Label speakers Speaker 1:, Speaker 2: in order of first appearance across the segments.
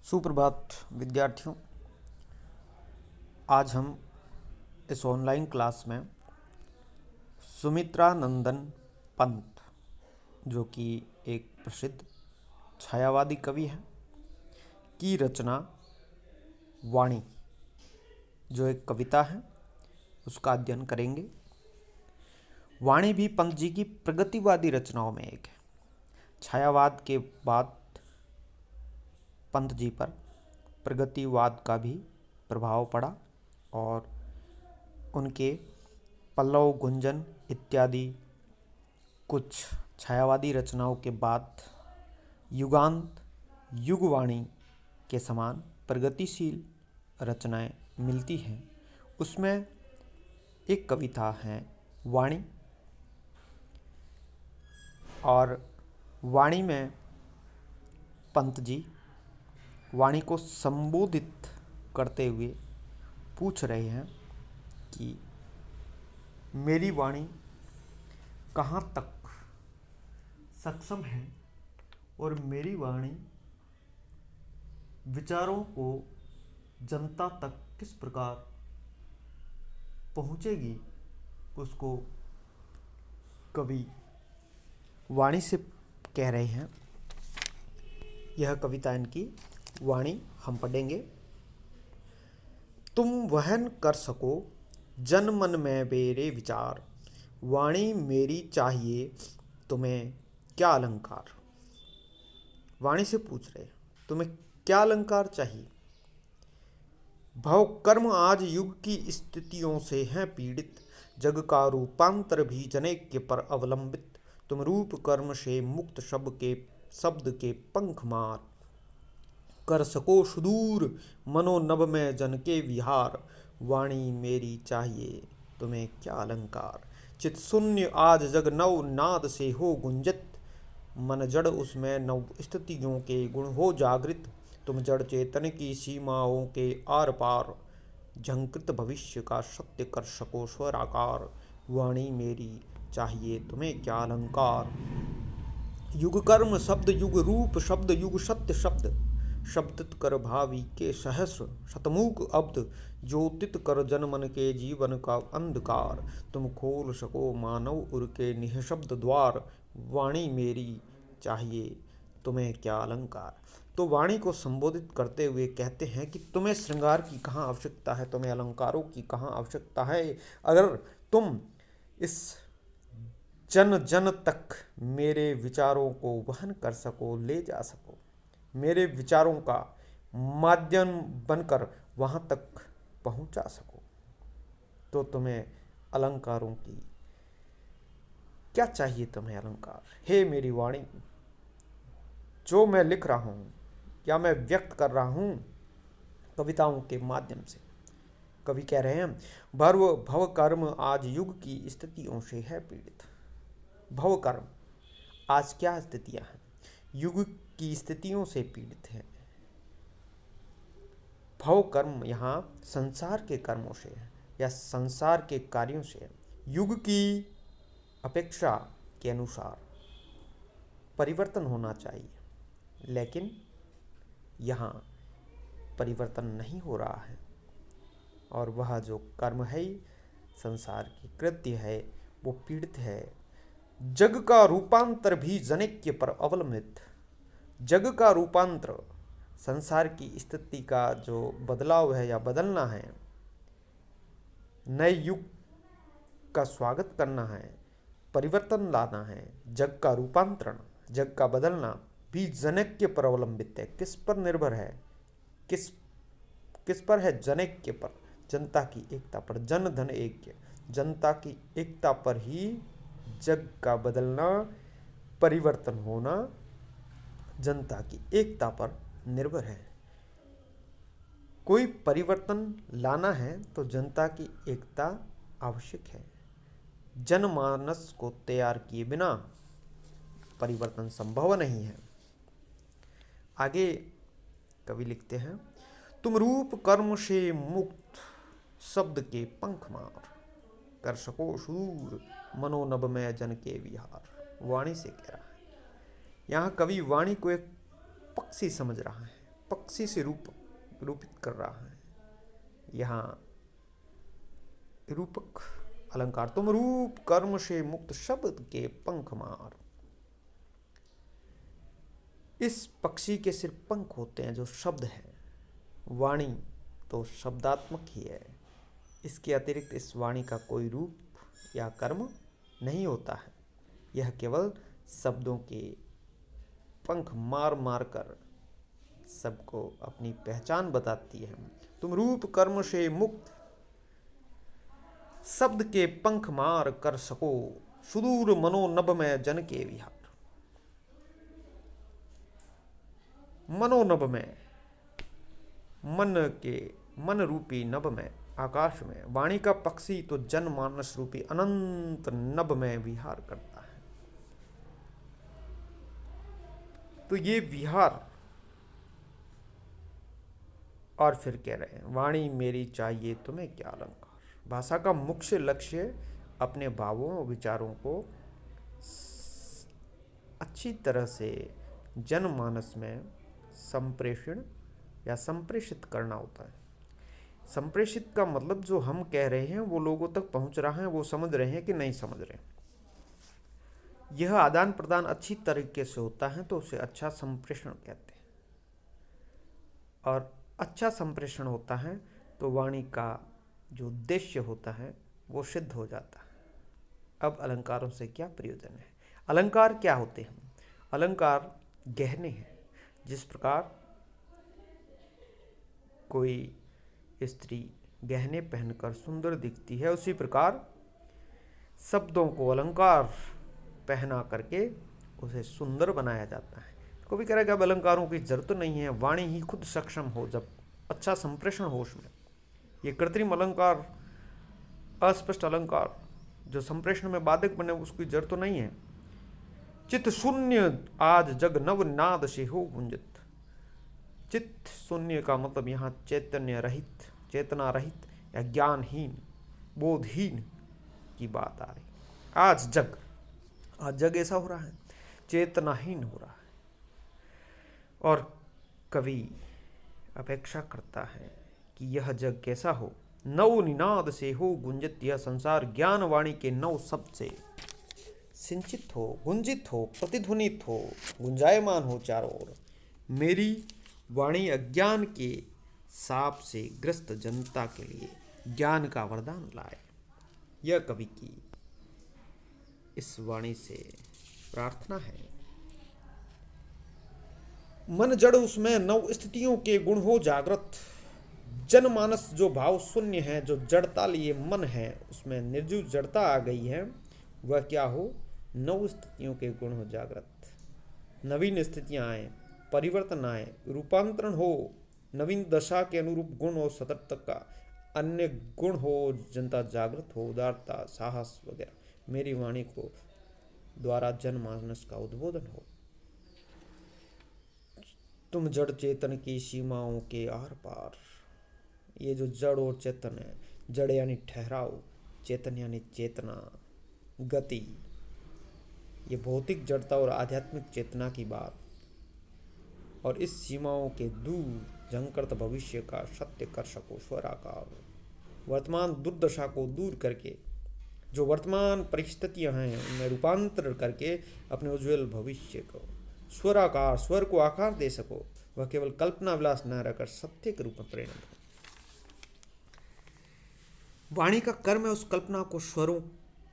Speaker 1: सुप्रभात विद्यार्थियों। आज हम इस ऑनलाइन क्लास में सुमित्रा नंदन पंत, जो कि एक प्रसिद्ध छायावादी कवि हैं, की रचना वाणी, जो एक कविता है, उसका अध्ययन करेंगे। वाणी भी पंत जी की प्रगतिवादी रचनाओं में एक है। छायावाद के बाद पंत जी पर प्रगतिवाद का भी प्रभाव पड़ा और उनके पल्लव, गुंजन इत्यादि कुछ छायावादी रचनाओं के बाद युगांत, युगवाणी के समान प्रगतिशील रचनाएं मिलती हैं। उसमें एक कविता है वाणी, और वाणी में पंत जी वाणी को संबोधित करते हुए पूछ रहे हैं कि मेरी वाणी कहाँ तक सक्षम है और मेरी वाणी विचारों को जनता तक किस प्रकार पहुँचेगी। उसको कवि वाणी से कह रहे हैं। यह कविता इनकी वाणी हम पढ़ेंगे। तुम वहन कर सको जन मन में मेरे विचार, वाणी मेरी चाहिए तुम्हें क्या अलंकार। वाणी से पूछ रहे तुम्हें क्या अलंकार चाहिए। भव कर्म आज युग की स्थितियों से हैं पीड़ित, जग का रूपांतर भी जनेक्य पर अवलंबित। तुम रूप कर्म से मुक्त शब्द के पंख मार, कर सको सुदूर मनोनभ में जन के विहार। वाणी मेरी चाहिए तुम्हें क्या अलंकार, चित शून्य आज जग नव नाद से हो गुंजित। मन जड़ उसमें नव स्थितियों के गुण हो जागृत। तुम जड़ चेतन की सीमाओं के आर पार, झंकृत भविष्य का सत्य कर सको स्वराकार। वाणी मेरी चाहिए तुम्हें क्या अलंकार। युग कर्म शब्द युग रूप शब्द युग सत्य शब्द, शब्दित कर भावी के सहस्र शतमुख अब्द। ज्योतित कर जनमन के जीवन का अंधकार, तुम खोल सको मानव उर के निःशब्द द्वार। वाणी मेरी चाहिए तुम्हें क्या अलंकार। तो वाणी को संबोधित करते हुए कहते हैं कि तुम्हें श्रृंगार की कहाँ आवश्यकता है, तुम्हें अलंकारों की कहाँ आवश्यकता है। अगर तुम इस जन जन तक मेरे विचारों को वहन कर सको, ले जा सको, मेरे विचारों का माध्यम बनकर वहाँ तक पहुँचा सको, तो तुम्हें अलंकारों की क्या चाहिए। तुम्हें अलंकार, हे मेरी वाणी, जो मैं लिख रहा हूँ या मैं व्यक्त कर रहा हूँ कविताओं के माध्यम से। कवि कह रहे हैं भव कर्म आज युग की स्थितियों से है पीड़ित। भव कर्म आज क्या स्थितियां हैं, युग की स्थितियों से पीड़ित है। भव कर्म यहाँ संसार के कर्मों से है या संसार के कार्यों से है। युग की अपेक्षा के अनुसार परिवर्तन होना चाहिए, लेकिन यहाँ परिवर्तन नहीं हो रहा है। और वह जो कर्म है, संसार की कृत्य है, वो पीड़ित है। जग का रूपांतर भी जनेक्य पर अवलंबित। जग का रूपांतर, संसार की स्थिति का जो बदलाव है या बदलना है, नए युग का स्वागत करना है, परिवर्तन लाना है, जग का रूपांतरण, जग का बदलना भी जनेक्य पर अवलंबित है। किस पर निर्भर है, किस पर है, जनेक्य पर, जनता की एकता पर। जन धन ऐक्य, जनता की एकता पर ही जग का बदलना, परिवर्तन होना जनता की एकता पर निर्भर है। कोई परिवर्तन लाना है तो जनता की एकता आवश्यक है। जनमानस को तैयार किए बिना परिवर्तन संभव नहीं है। आगे कवि लिखते हैं, तुम रूप कर्म से मुक्त शब्द के पंख मार, कर सको सूर मनोनभ में जन के विहार। वाणी से कह रहा है। यहाँ कवि वाणी को एक पक्षी समझ रहा है, पक्षी से रूपित कर रहा है। यहाँ रूपक अलंकार, तुम रूप कर्म से मुक्त शब्द के पंख मार। इस पक्षी के सिर्फ पंख होते हैं जो शब्द है, वाणी तो शब्दात्मक ही है। इसके अतिरिक्त इस वाणी का कोई रूप या कर्म नहीं होता है। यह केवल शब्दों के पंख मार मार कर सबको अपनी पहचान बताती है। तुम रूप कर्म से मुक्त शब्द के पंख मार कर सको, सुदूर मनोनभ में जन के विहार। मनोनभ में, मन रूपी नभ में, आकाश में वाणी का पक्षी तो जनमानस रूपी अनंत नभ में विहार करता है। तो ये विहार, और फिर कह रहे हैं वाणी मेरी चाहिए तुम्हें क्या अलंकार। भाषा का मुख्य लक्ष्य अपने भावों और विचारों को अच्छी तरह से जनमानस में संप्रेषण या संप्रेषित करना होता है। संप्रेषित का मतलब जो हम कह रहे हैं वो लोगों तक पहुंच रहा है, वो समझ रहे हैं कि नहीं समझ रहे। यह आदान प्रदान अच्छी तरीके से होता है तो उसे अच्छा संप्रेषण कहते हैं। और अच्छा संप्रेषण होता है तो वाणी का जो उद्देश्य होता है वो सिद्ध हो जाता है। अब अलंकारों से क्या प्रयोजन है? अलंकार क्या होते हैं? अलंकार गहने हैं। जिस प्रकार कोई स्त्री गहने पहनकर सुंदर दिखती है, उसी प्रकार शब्दों को अलंकार पहना करके उसे सुंदर बनाया जाता है। कोई कह रहा है कि अब अलंकारों की जरूरत नहीं है, वाणी ही खुद सक्षम हो जब अच्छा संप्रेषण हो उसमें। ये कृत्रिम अलंकार, अस्पष्ट अलंकार जो संप्रेषण में बाधक बने, उसकी जरूरत तो नहीं है। चित्त शून्य आज जग नव नाद से हो गुंजित। चित्त शून्य का मतलब यहाँ चैतन्य रहित, चेतना रहित या ज्ञानहीन, बोधहीन की बात आ रही। आज जग ऐसा हो रहा है, चेतनाहीन हो रहा है। और कवि अपेक्षा करता है कि यह जग कैसा हो, नव निनाद से हो गुंजित। यह संसार ज्ञान वाणी के नव शब्द से सिंचित हो, गुंजित हो, प्रतिध्वनित हो, गुंजायमान हो चारों ओर। मेरी वाणी अज्ञान के साप से ग्रस्त जनता के लिए ज्ञान का वरदान लाए। यह कवि की इस वाणी से प्रार्थना है। मन जड़ उसमें नव स्थितियों के गुण हो जागृत। जनमानस जो भाव शून्य है, जो जड़ता लिए मन है, उसमें निर्जीव जड़ता आ गई है, वह क्या हो, नव स्थितियों के गुण हो जागृत। नवीन स्थितियां आए, परिवर्तन आए, रूपांतरण हो, नवीन दशा के अनुरूप गुण हो, सतर्कता का अन्य गुण हो, जनता जागृत हो, उदारता, साहस वगैरह। मेरी वाणी को द्वारा जनमानस का उद्बोधन हो। तुम जड़ चेतन की सीमाओं के आर पार। ये जो जड़ और चेतन है, जड़ यानी ठहराव, चेतन यानी चेतना, गति, ये भौतिक जड़ता और आध्यात्मिक चेतना की बात। और इस सीमाओं के दूर झंकृत भविष्य का सत्य कर सको स्वराकार। वर्तमान दुर्दशा को दूर करके, जो वर्तमान परिस्थितियां हैं उनमें रूपांतरण करके अपने उज्जवल भविष्य को स्वराकार, स्वर को आकार दे सको। वह केवल कल्पना विलास न रहकर सत्य के रूप में परिणत हो। वाणी का कर्म है उस कल्पना को स्वरों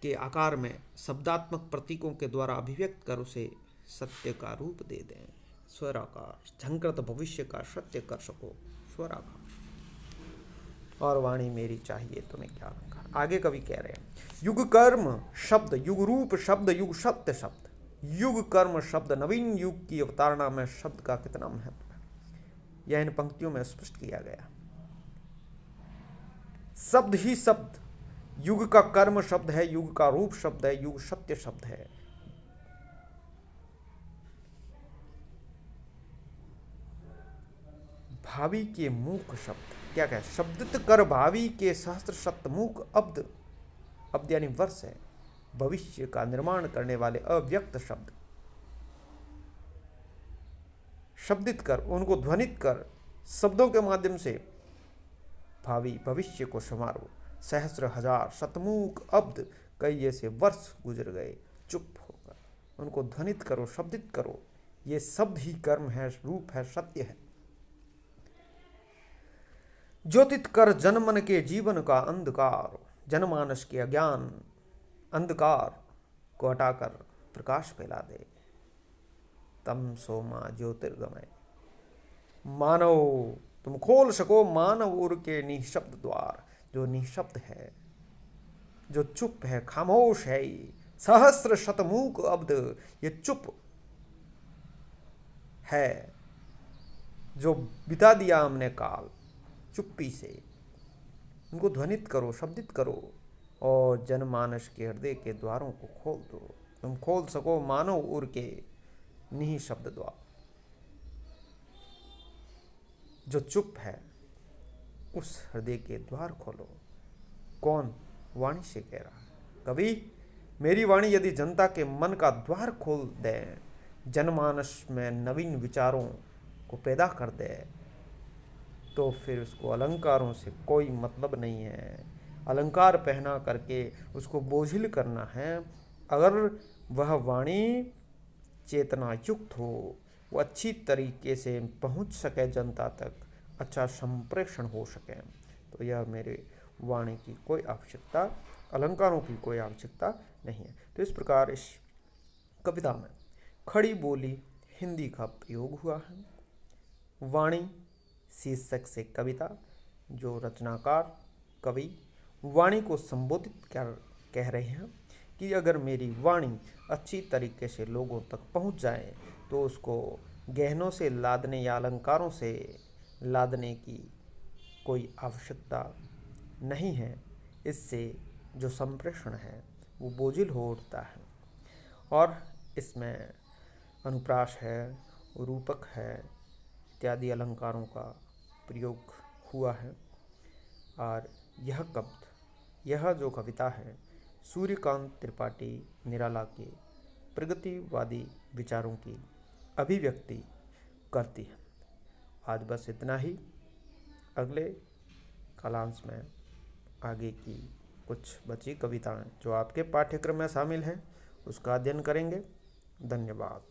Speaker 1: के आकार में शब्दात्मक प्रतीकों के द्वारा अभिव्यक्त कर उसे सत्य का रूप दे दें। स्वराकार, झंकृत भविष्य का सत्य कर सको स्वराकार। और वाणी मेरी चाहिए तुम्हें क्या अलंकार। आगे कवि कह रहे हैं, युग कर्म शब्द, युग रूप शब्द, युग सत्य शब्द। युग कर्म शब्द, नवीन युग की अवतारणा में शब्द का कितना महत्व है, यह इन पंक्तियों में स्पष्ट किया गया। शब्द ही शब्द, युग का कर्म शब्द है, युग का रूप शब्द है, युग सत्य शब्द है। भावी के मूक शब्द, क्या कहे, शब्दित कर भावी के सहस्त्र सत्य मूक अब्द, अब्द यानी वर्ष है, भविष्य का निर्माण करने वाले अव्यक्त शब्द। शब्दित कर, उनको ध्वनित कर, शब्दों के माध्यम से भावी भविष्य को संवारो। सहस्र हजार शतमूक अब्द कई ऐसे वर्ष गुजर गए, चुप होकर उनको ध्वनित करो, शब्दित करो। ये शब्द ही कर्म है, रूप है, सत्य है। ज्योतित कर जनमन के जीवन का अंधकार, जनमानस के अज्ञान अंधकार को हटाकर प्रकाश फैला दे। तम सोमा ज्योतिर्गमय। मानव, तुम खोल सको मानव उर के निःशब्द द्वार, जो निःशब्द है, जो चुप है, खामोश है। सहस्र शतमूक अब्द, ये चुप है, जो बिता दिया हमने काल चुप्पी से। उनको ध्वनित करो, शब्दित करो और जनमानस के हृदय के द्वारों को खोल दो। तुम खोल सको मानव उर के निःशब्द द्वार। जो चुप है उस हृदय के द्वार खोलो। कौन? वाणी से कह रहा है कवि। मेरी वाणी यदि जनता के मन का द्वार खोल दे, जनमानस में नवीन विचारों को पैदा कर दे, तो फिर उसको अलंकारों से कोई मतलब नहीं है। अलंकार पहना करके उसको बोझिल करना है। अगर वह वाणी चेतना युक्त हो, वो अच्छी तरीके से पहुंच सके जनता तक, अच्छा संप्रेषण हो सके, तो यह मेरे वाणी की कोई आवश्यकता, अलंकारों की कोई आवश्यकता नहीं है। तो इस प्रकार इस कविता में खड़ी बोली हिंदी का प्रयोग हुआ है। वाणी शीर्षक से कविता, जो रचनाकार कवि वाणी को संबोधित कर कह रहे हैं कि अगर मेरी वाणी अच्छी तरीके से लोगों तक पहुंच जाए तो उसको गहनों से लादने या अलंकारों से लादने की कोई आवश्यकता नहीं है। इससे जो संप्रेषण है वो बोझिल हो उठता है। और इसमें अनुप्रास है, रूपक है, इत्यादि अलंकारों का प्रयोग हुआ है। और यह जो कविता है सूर्यकांत त्रिपाठी निराला के प्रगतिवादी विचारों की अभिव्यक्ति करती है। आज बस इतना ही। अगले कालांश में आगे की कुछ बची कविताएं जो आपके पाठ्यक्रम में शामिल हैं उसका अध्ययन करेंगे। धन्यवाद।